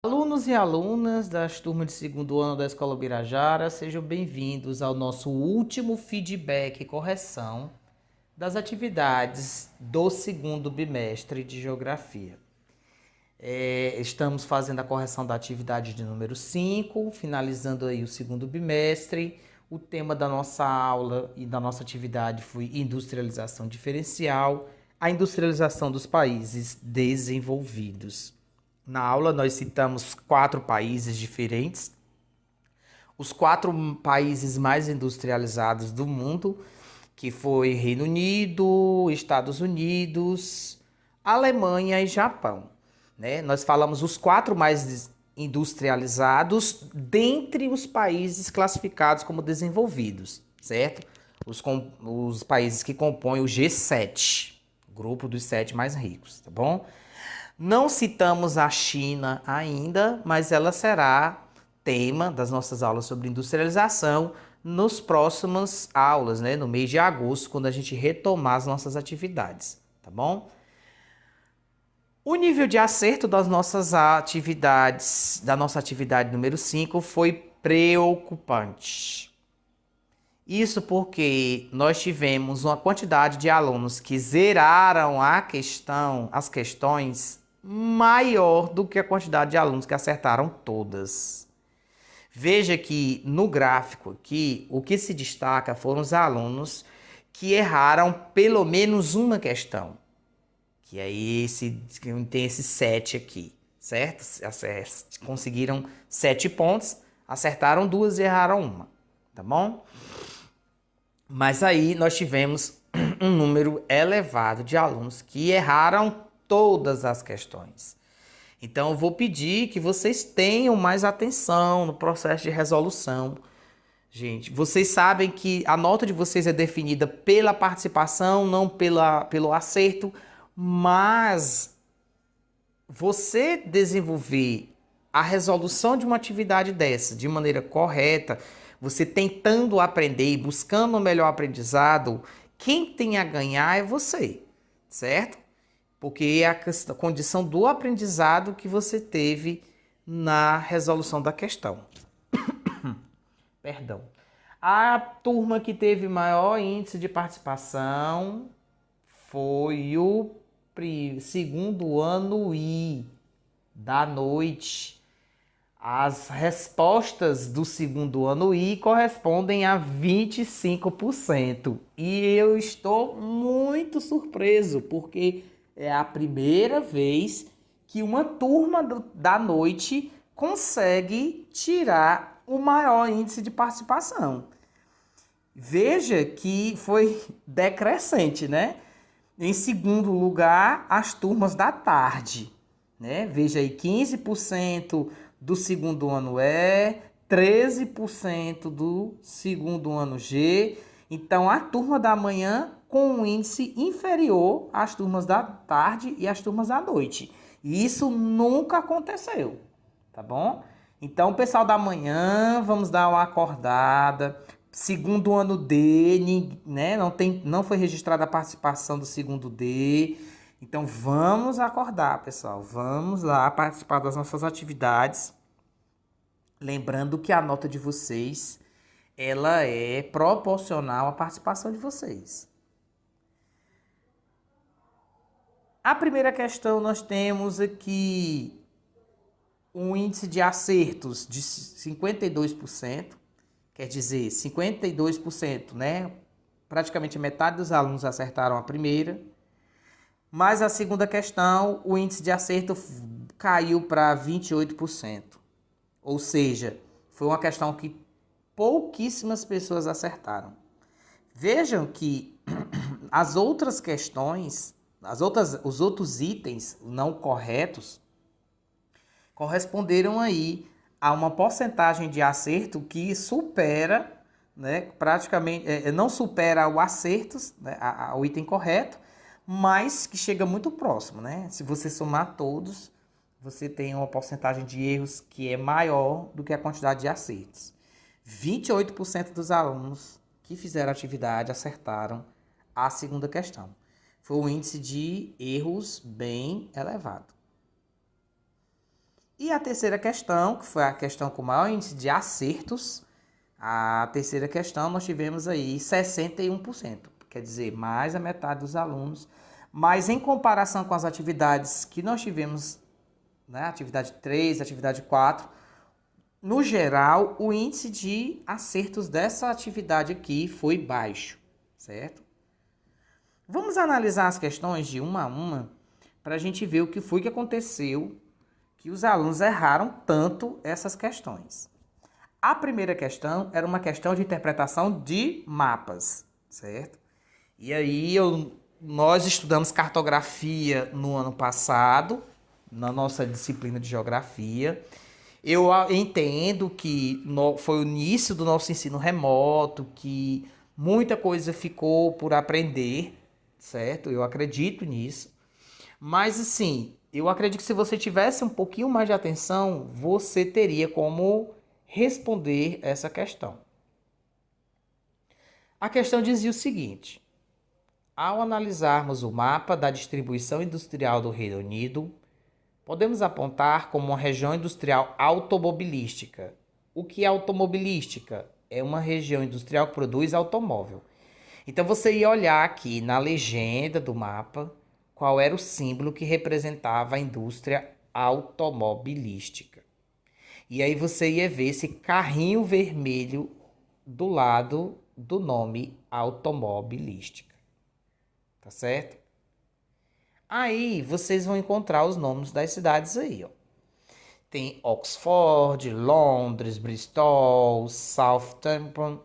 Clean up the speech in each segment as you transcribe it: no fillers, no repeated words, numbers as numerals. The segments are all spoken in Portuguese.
Alunos e alunas das turmas de segundo ano da Escola Birajara, sejam bem-vindos ao nosso último feedback e correção das atividades do segundo bimestre de Geografia. Estamos fazendo a correção da atividade de número 5, finalizando aí o segundo bimestre. O tema da nossa aula e da nossa atividade foi industrialização diferencial, a industrialização dos países desenvolvidos. Na aula, nós citamos 4 países diferentes, os 4 países mais industrializados do mundo, que foi Reino Unido, Estados Unidos, Alemanha e Japão. Né? Nós falamos os 4 mais industrializados dentre os países classificados como desenvolvidos, certo? Os países que compõem o G7, grupo dos 7 mais ricos, tá bom? Não citamos a China ainda, mas ela será tema das nossas aulas sobre industrialização nos próximas aulas, né? No mês de agosto, quando a gente retomar as nossas atividades, tá bom? O nível de acerto das nossas atividades, da nossa atividade número 5, foi preocupante. Isso porque nós tivemos uma quantidade de alunos que zeraram as questões maior do que a quantidade de alunos que acertaram todas. Veja que no gráfico aqui, o que se destaca foram os alunos que erraram pelo menos uma questão. Que aí tem esse 7 aqui, certo? Conseguiram 7 pontos, acertaram 2 e erraram uma, tá bom? Mas aí nós tivemos um número elevado de alunos que erraram todas as questões. Então eu vou pedir que vocês tenham mais atenção no processo de resolução. Gente, vocês sabem que a nota de vocês é definida pela participação, não pelo acerto, mas você desenvolver a resolução de uma atividade dessa de maneira correta, você tentando aprender e buscando o melhor aprendizado, quem tem a ganhar é você, certo? Porque é a condição do aprendizado que você teve na resolução da questão. Perdão. A turma que teve maior índice de participação foi o segundo ano I, da noite. As respostas do segundo ano I correspondem a 25%. E eu estou muito surpreso, porque é a primeira vez que uma turma da noite consegue tirar o maior índice de participação. Veja que foi decrescente, né? Em segundo lugar, as turmas da tarde, né? Veja aí, 15% do segundo ano E, 13% do segundo ano G. Então, a turma da manhã com um índice inferior às turmas da tarde e às turmas da noite. E isso nunca aconteceu, tá bom? Então, pessoal da manhã, vamos dar uma acordada. Segundo ano D, né? Não foi registrada a participação do segundo D. Então, vamos acordar, pessoal. Vamos lá participar das nossas atividades. Lembrando que a nota de vocês, ela é proporcional à participação de vocês. A primeira questão, nós temos aqui um índice de acertos de 52%. Quer dizer, 52%, né? Praticamente metade dos alunos acertaram a primeira. Mas a segunda questão, o índice de acerto caiu para 28%. Ou seja, foi uma questão que pouquíssimas pessoas acertaram. Vejam que as outras questões, os outros itens não corretos, corresponderam aí a uma porcentagem de acerto que supera, né, praticamente, não supera o acerto, né, o item correto, mas que chega muito próximo, né? Se você somar todos, você tem uma porcentagem de erros que é maior do que a quantidade de acertos. 28% dos alunos que fizeram a atividade acertaram a segunda questão. Foi um índice de erros bem elevado. E a terceira questão, que foi a questão com maior índice de acertos, a terceira questão nós tivemos aí 61%, quer dizer, mais da metade dos alunos. Mas em comparação com as atividades que nós tivemos, né, atividade 3, atividade 4, no geral, o índice de acertos dessa atividade aqui foi baixo, certo? Vamos analisar as questões de uma a uma para a gente ver o que foi que aconteceu, que os alunos erraram tanto essas questões. A primeira questão era uma questão de interpretação de mapas, certo? E aí nós estudamos cartografia no ano passado, na nossa disciplina de geografia. Eu entendo que foi o início do nosso ensino remoto, que muita coisa ficou por aprender, certo? Eu acredito nisso. Mas assim, eu acredito que se você tivesse um pouquinho mais de atenção, você teria como responder essa questão. A questão dizia o seguinte: ao analisarmos o mapa da distribuição industrial do Reino Unido, podemos apontar como uma região industrial automobilística. O que é automobilística? É uma região industrial que produz automóvel. Então você ia olhar aqui na legenda do mapa qual era o símbolo que representava a indústria automobilística. E aí você ia ver esse carrinho vermelho do lado do nome automobilística. Tá certo? Aí vocês vão encontrar os nomes das cidades aí, ó. Tem Oxford, Londres, Bristol, Southampton,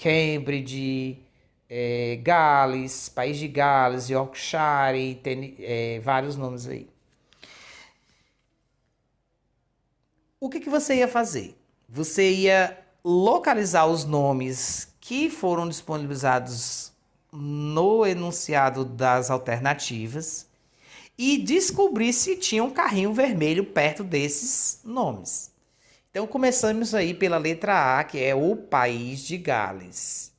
Cambridge, Gales, País de Gales, Yorkshire, tem vários nomes aí. O que você ia fazer? Você ia localizar os nomes que foram disponibilizados no enunciado das alternativas e descobrir se tinha um carrinho vermelho perto desses nomes. Então começamos aí pela letra A, que é o País de Gales.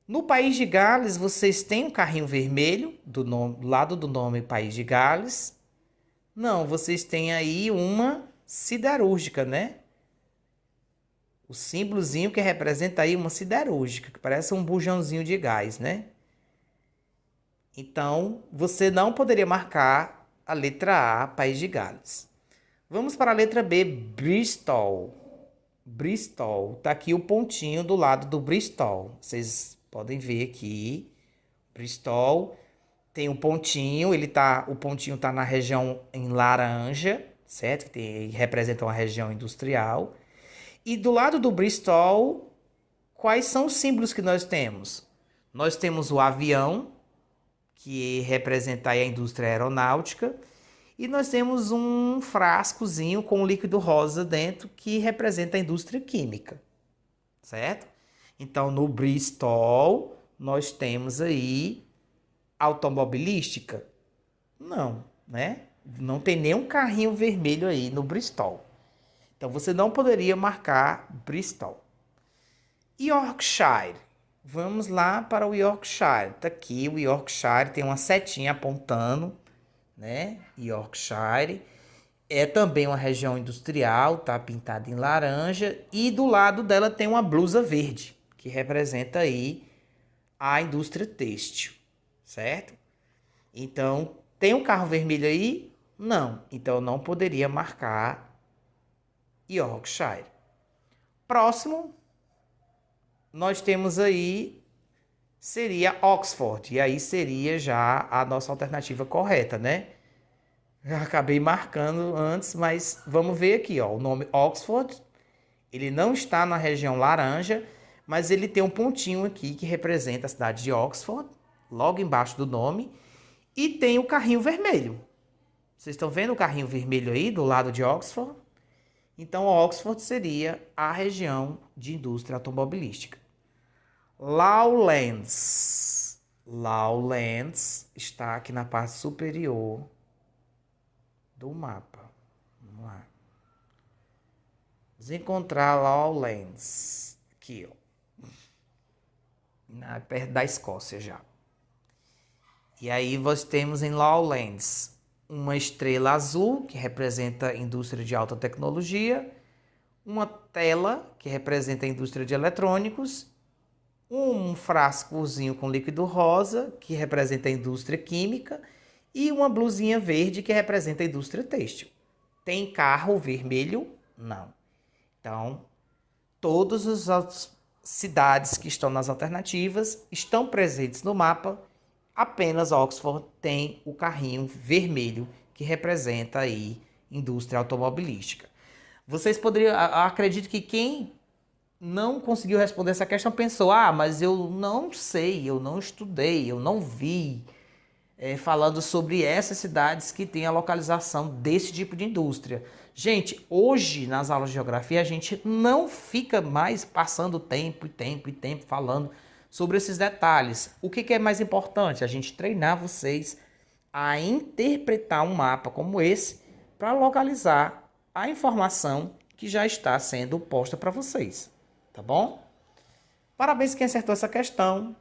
No País de Gales, vocês têm um carrinho vermelho do lado do nome País de Gales? Não, vocês têm aí uma siderúrgica, né? O símbolozinho que representa aí uma siderúrgica, que parece um bujãozinho de gás, né? Então, você não poderia marcar a letra A, País de Gales. Vamos para a letra B, Bristol. Bristol, tá aqui o pontinho do lado do Bristol. Vocês podem ver aqui. Bristol tem um pontinho, o pontinho tá na região em laranja, certo? Que representa uma região industrial. E do lado do Bristol, quais são os símbolos que nós temos? Nós temos o avião, que representa aí a indústria aeronáutica, e nós temos um frascozinho com líquido rosa dentro, que representa a indústria química, certo? Então, no Bristol, nós temos aí automobilística? Não, né? Não tem nenhum carrinho vermelho aí no Bristol. Então, você não poderia marcar Bristol. Yorkshire. Vamos lá para o Yorkshire. Tá aqui o Yorkshire, tem uma setinha apontando, né? Yorkshire. É também uma região industrial, tá pintada em laranja. E do lado dela tem uma blusa verde, que representa aí a indústria têxtil, certo? Então, tem um carro vermelho aí? Não. Então, eu não poderia marcar Yorkshire. Próximo, nós temos aí, seria Oxford. E aí seria já a nossa alternativa correta, né? Eu acabei marcando antes, mas vamos ver aqui, ó. O nome Oxford, ele não está na região laranja, mas ele tem um pontinho aqui que representa a cidade de Oxford, logo embaixo do nome, e tem o carrinho vermelho. Vocês estão vendo o carrinho vermelho aí do lado de Oxford? Então, Oxford seria a região de indústria automobilística. Lowlands. Lowlands está aqui na parte superior do mapa. Vamos lá. Vamos encontrar Lowlands. Aqui, ó. Perto da Escócia já. E aí nós temos em Lowlands uma estrela azul, que representa a indústria de alta tecnologia, uma tela, que representa a indústria de eletrônicos, um frascozinho com líquido rosa, que representa a indústria química, e uma blusinha verde, que representa a indústria têxtil. Tem carro vermelho? Não. Então, todas as cidades que estão nas alternativas estão presentes no mapa, apenas Oxford tem o carrinho vermelho, que representa aí indústria automobilística. Vocês poderiam, acredito que quem não conseguiu responder essa questão pensou, mas eu não sei, eu não estudei, eu não vi falando sobre essas cidades que têm a localização desse tipo de indústria. Gente, hoje nas aulas de geografia a gente não fica mais passando tempo falando sobre esses detalhes. O que é mais importante? A gente treinar vocês a interpretar um mapa como esse para localizar a informação que já está sendo posta para vocês, tá bom? Parabéns quem acertou essa questão.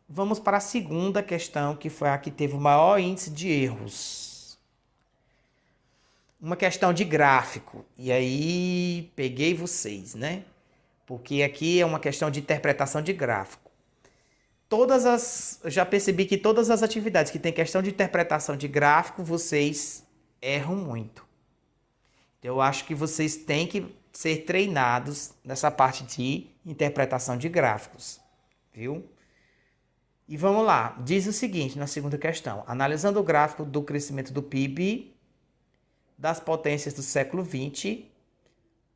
Vamos para a segunda questão, que foi a que teve o maior índice de erros. Uma questão de gráfico. E aí, peguei vocês, né? Porque aqui é uma questão de interpretação de gráfico. Eu já percebi que todas as atividades que tem questão de interpretação de gráfico, vocês erram muito. Então, eu acho que vocês têm que ser treinados nessa parte de interpretação de gráficos, viu? E vamos lá, diz o seguinte na segunda questão. Analisando o gráfico do crescimento do PIB das potências do século XX,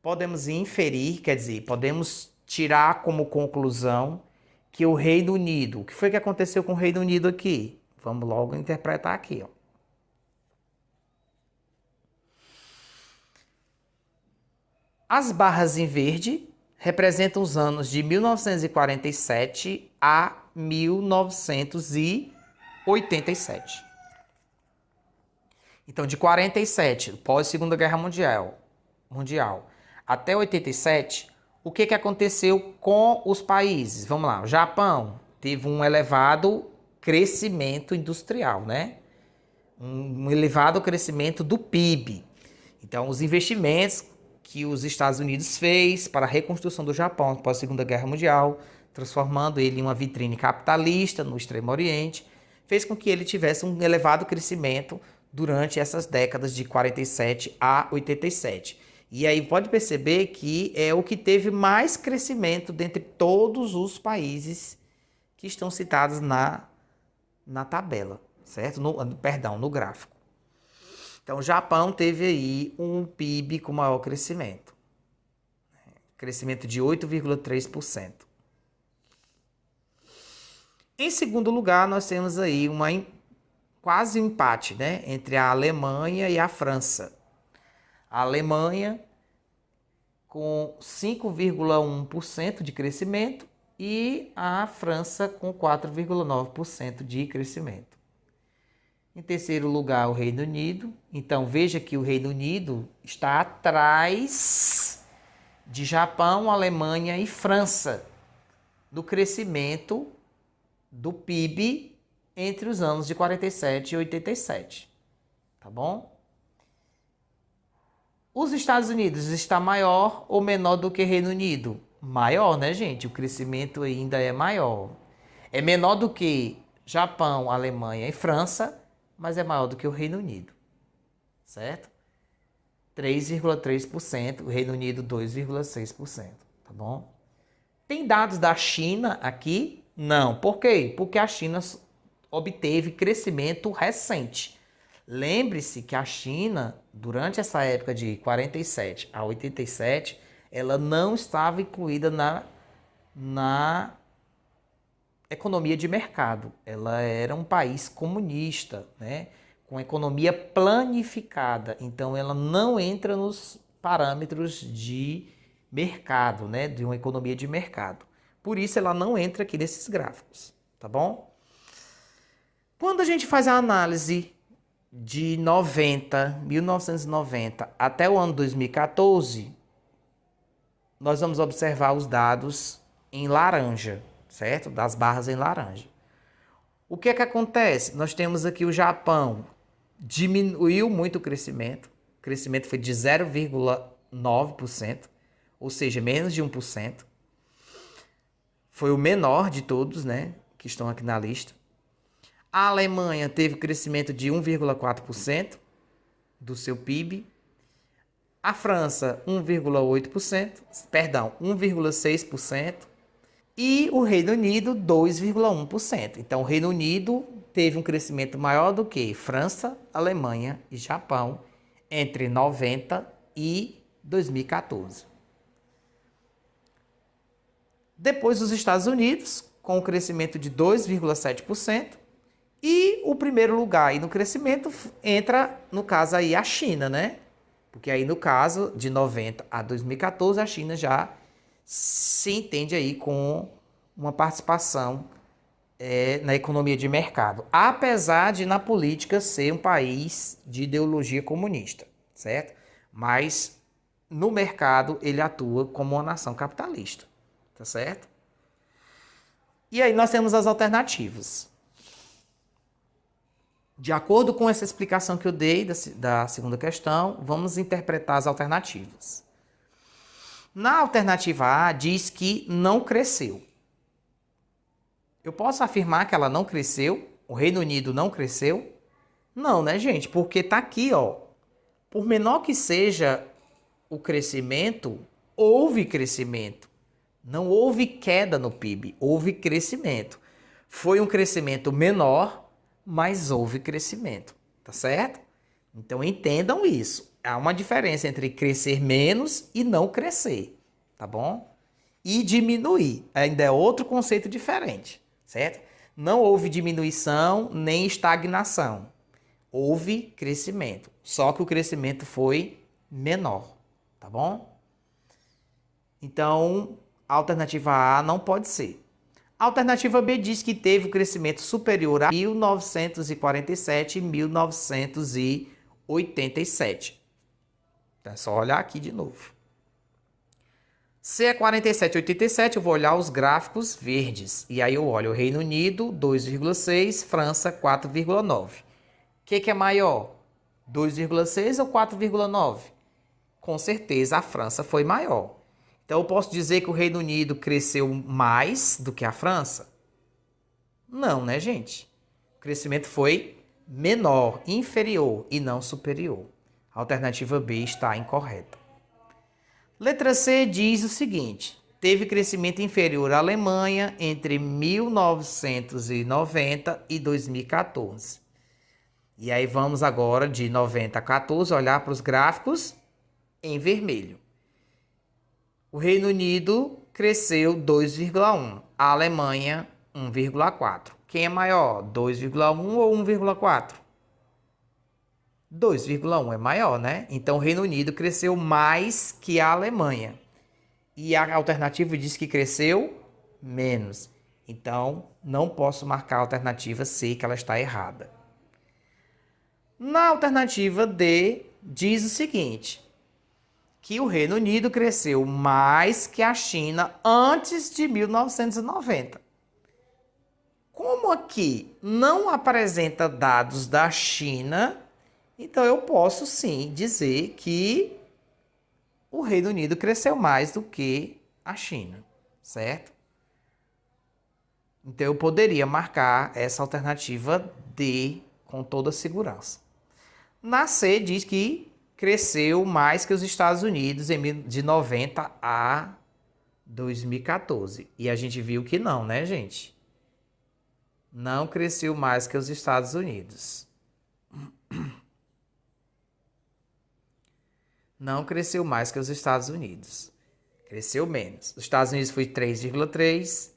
podemos inferir, quer dizer, podemos tirar como conclusão que o Reino Unido... O que foi que aconteceu com o Reino Unido aqui? Vamos logo interpretar aqui, ó. As barras em verde representam os anos de 1947 a 1987. Então, de 47, pós Segunda Guerra Mundial, até 87, o que aconteceu com os países? Vamos lá, o Japão teve um elevado crescimento industrial, né? Um elevado crescimento do PIB. Então, os investimentos que os Estados Unidos fez para a reconstrução do Japão após a Segunda Guerra Mundial, transformando ele em uma vitrine capitalista no Extremo Oriente, fez com que ele tivesse um elevado crescimento durante essas décadas de 47 a 87. E aí pode perceber que é o que teve mais crescimento dentre todos os países que estão citados na tabela, certo? No gráfico. Então, o Japão teve aí um PIB com maior crescimento. Crescimento de 8,3%. Em segundo lugar, nós temos aí quase um empate, né, entre a Alemanha e a França. A Alemanha com 5,1% de crescimento e a França com 4,9% de crescimento. Em terceiro lugar, o Reino Unido. Então, veja que o Reino Unido está atrás de Japão, Alemanha e França no crescimento do PIB entre os anos de 47 e 87. Tá bom? Os Estados Unidos está maior ou menor do que o Reino Unido? Maior, né, gente? O crescimento ainda é maior. É menor do que Japão, Alemanha e França, mas é maior do que o Reino Unido, certo? 3,3%, o Reino Unido 2,6%, tá bom? Tem dados da China aqui? Não. Por quê? Porque a China obteve crescimento recente. Lembre-se que a China, durante essa época de 47 a 87, ela não estava incluída na economia de mercado. Ela era um país comunista, né? Com economia planificada. Então, ela não entra nos parâmetros de mercado, né? De uma economia de mercado. Por isso, ela não entra aqui nesses gráficos, tá bom? Quando a gente faz a análise de 1990 até o ano 2014, nós vamos observar os dados em laranja, certo? Das barras em laranja. O que é que acontece? Nós temos aqui o Japão, diminuiu muito o crescimento foi de 0,9%, ou seja, menos de 1%. Foi o menor de todos, né, que estão aqui na lista. A Alemanha teve crescimento de 1,4% do seu PIB. A França, 1,8%, perdão, 1,6%. E o Reino Unido, 2,1%. Então, o Reino Unido teve um crescimento maior do que França, Alemanha e Japão entre 90 e 2014. Depois, os Estados Unidos, com um crescimento de 2,7%. E o primeiro lugar aí no crescimento entra, no caso, aí a China, né? Porque aí, no caso, de 90 a 2014, a China já se entende aí com uma participação na economia de mercado. Apesar de, na política, ser um país de ideologia comunista, certo? Mas, no mercado, ele atua como uma nação capitalista, tá certo? E aí nós temos as alternativas. De acordo com essa explicação que eu dei da segunda questão, vamos interpretar as alternativas. Na alternativa A, diz que não cresceu. Eu posso afirmar que ela não cresceu? O Reino Unido não cresceu? Não, né, gente? Porque tá aqui, ó. Por menor que seja o crescimento, houve crescimento. Não houve queda no PIB, houve crescimento. Foi um crescimento menor, mas houve crescimento, tá certo? Então entendam isso. Há uma diferença entre crescer menos e não crescer, tá bom? E diminuir, ainda é outro conceito diferente, certo? Não houve diminuição nem estagnação. Houve crescimento, só que o crescimento foi menor, tá bom? Então, a alternativa A não pode ser. A alternativa B diz que teve um crescimento superior a 1947 e 1987. Então é só olhar aqui de novo. Se é 47 e 87, eu vou olhar os gráficos verdes. E aí eu olho o Reino Unido, 2,6, França, 4,9. O que é maior? 2,6 ou 4,9? Com certeza a França foi maior. Então eu posso dizer que o Reino Unido cresceu mais do que a França? Não, né, gente? O crescimento foi menor, inferior e não superior. A alternativa B está incorreta. Letra C diz o seguinte: teve crescimento inferior à Alemanha entre 1990 e 2014. E aí vamos agora de 90 a 14 olhar para os gráficos em vermelho. O Reino Unido cresceu 2,1, a Alemanha 1,4. Quem é maior, 2,1 ou 1,4? 2,1 é maior, né? Então o Reino Unido cresceu mais que a Alemanha. E a alternativa diz que cresceu menos. Então não posso marcar a alternativa C, que ela está errada. Na alternativa D, diz o seguinte: que o Reino Unido cresceu mais que a China antes de 1990. Como aqui não apresenta dados da China, então eu posso sim dizer que o Reino Unido cresceu mais do que a China, certo? Então eu poderia marcar essa alternativa D com toda segurança. Na C diz que cresceu mais que os Estados Unidos de 90 a 2014. E a gente viu que não, né, gente? Não cresceu mais que os Estados Unidos. Não cresceu mais que os Estados Unidos. Cresceu menos. Os Estados Unidos foi 3,3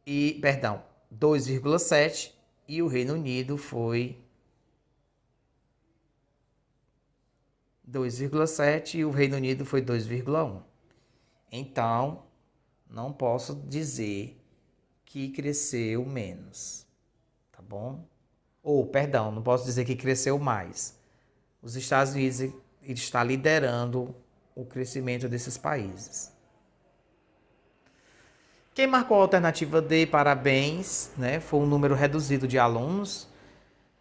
e, perdão, 2,7 e o Reino Unido foi 2,7 e o Reino Unido foi 2,1. Então, não posso dizer que cresceu menos, tá bom? Ou, perdão, não posso dizer que cresceu mais. Os Estados Unidos ele está liderando o crescimento desses países. Quem marcou a alternativa D, parabéns, né? Foi um número reduzido de alunos,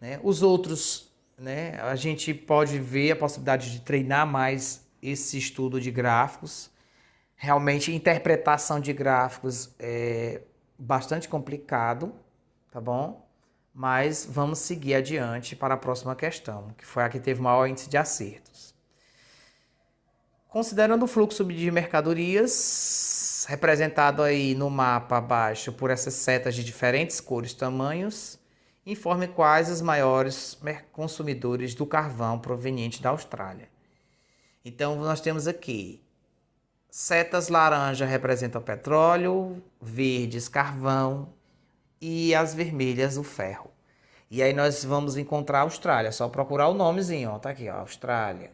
né? Os outros, né? A gente pode ver a possibilidade de treinar mais esse estudo de gráficos. Realmente, interpretação de gráficos é bastante complicado, tá bom? Mas vamos seguir adiante para a próxima questão, que foi a que teve maior índice de acertos. Considerando o fluxo de mercadorias, representado aí no mapa abaixo por essas setas de diferentes cores e tamanhos, informe quais os maiores consumidores do carvão proveniente da Austrália. Então, nós temos aqui setas laranja representam petróleo, verdes carvão e as vermelhas o ferro. E aí nós vamos encontrar a Austrália, só procurar o nomezinho, ó, tá aqui, ó, Austrália.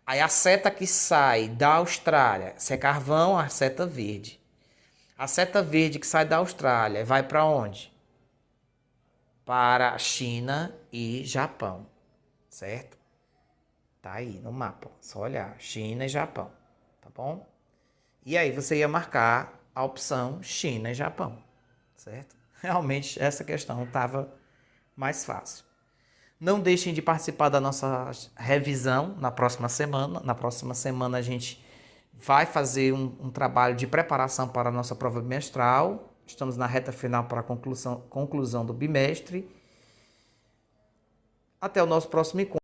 Aí a seta que sai da Austrália, se é carvão, a seta verde. A seta verde que sai da Austrália vai para onde? Para China e Japão, certo? Tá aí no mapa, só olhar, China e Japão, tá bom? E aí você ia marcar a opção China e Japão, certo? Realmente essa questão estava mais fácil. Não deixem de participar da nossa revisão na próxima semana. Na próxima semana a gente vai fazer um trabalho de preparação para a nossa prova bimestral. Estamos na reta final para a conclusão do bimestre. Até o nosso próximo encontro.